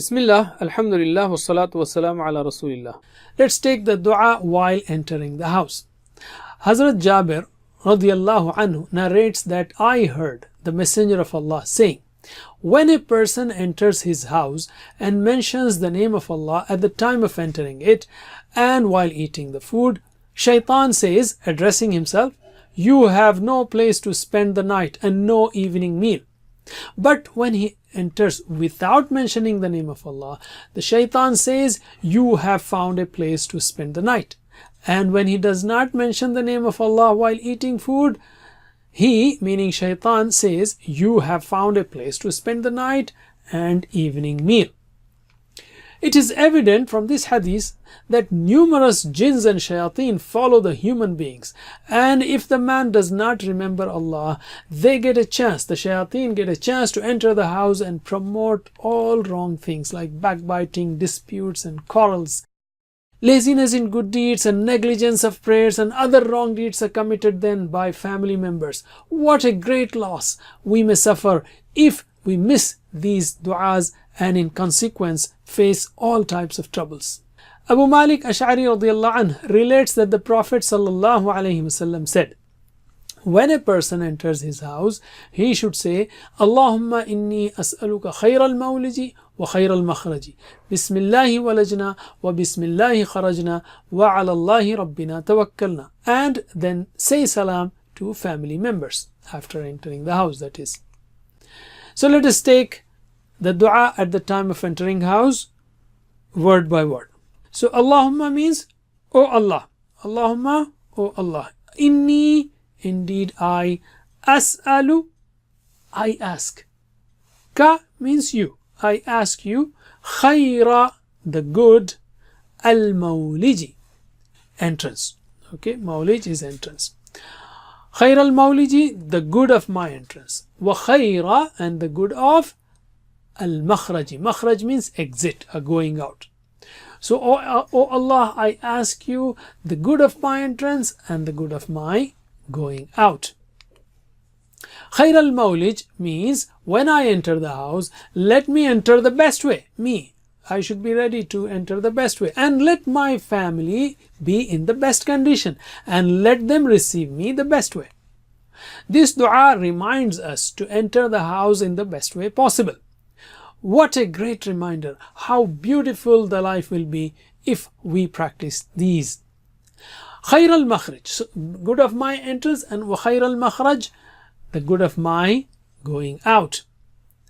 Bismillah, Alhamdulillah, wassalatu wassalamu ala Rasulillah. Let's take the dua while entering the house. Hazrat Jabir radiallahu anhu narrates that I heard the Messenger of Allah saying, when a person enters his house and mentions the name of Allah at the time of entering it and while eating the food, Shaitan says, addressing himself, you have no place to spend the night and no evening meal. But when he enters without mentioning the name of Allah, the Shaitan says, you have found a place to spend the night. And when he does not mention the name of Allah while eating food, he, meaning Shaitan, says, you have found a place to spend the night and evening meal. It is evident from this hadith that numerous jinns and shayateen follow the human beings, and if the man does not remember Allah, they get a chance, the shayateen get a chance to enter the house and promote all wrong things like backbiting, disputes and quarrels. Laziness in good deeds and negligence of prayers and other wrong deeds are committed then by family members. What a great loss we may suffer if we miss these du'as and in consequence face all types of troubles. Abu Malik Ash'ari radiyallahu anh relates that the Prophet sallallahu alaihi wasallam said, when a person enters his house, he should say, Allahumma inni as'aluka khayra al-mawliji wa khayra al-makhraji. Bismillahi walajna wa bismillahi kharajna wa ala Allahi rabbina tawakkalna. And then say salam to family members after entering the house, that is. So let us take the dua at the time of entering house word by word. So Allahumma means, O Allah. Allahumma, O Allah. Inni, indeed I. As'alu, I ask. Ka means you. I ask you. Khayra, the good. Al-mawliji, entrance. Okay, mawlij is entrance. Khayra al-mawliji, the good of my entrance. Wa khayra, and the good of al-makhraji. Makhraj means exit, a going out. So, O Allah, I ask you the good of my entrance and the good of my going out. Khair al-mawlij means when I enter the house, let me enter the best way. Me, I should be ready to enter the best way. And let my family be in the best condition. And let them receive me the best way. This dua reminds us to enter the house in the best way possible. What a great reminder, how beautiful the life will be if we practice these. Khair al-makhraj, so good of my entrance, and wa khair al-makhraj, the good of my going out.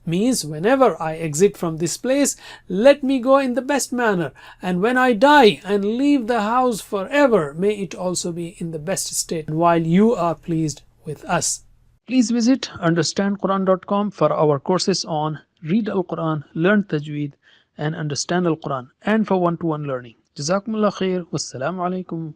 Means whenever I exit from this place, let me go in the best manner, and when I die and leave the house forever, may it also be in the best state while you are pleased with us. Please visit understandquran.com for our courses on Read Al-Quran, Learn Tajweed and Understand Al-Quran, and for one-to-one learning. Jazakumullah khair. Wassalamu alaikum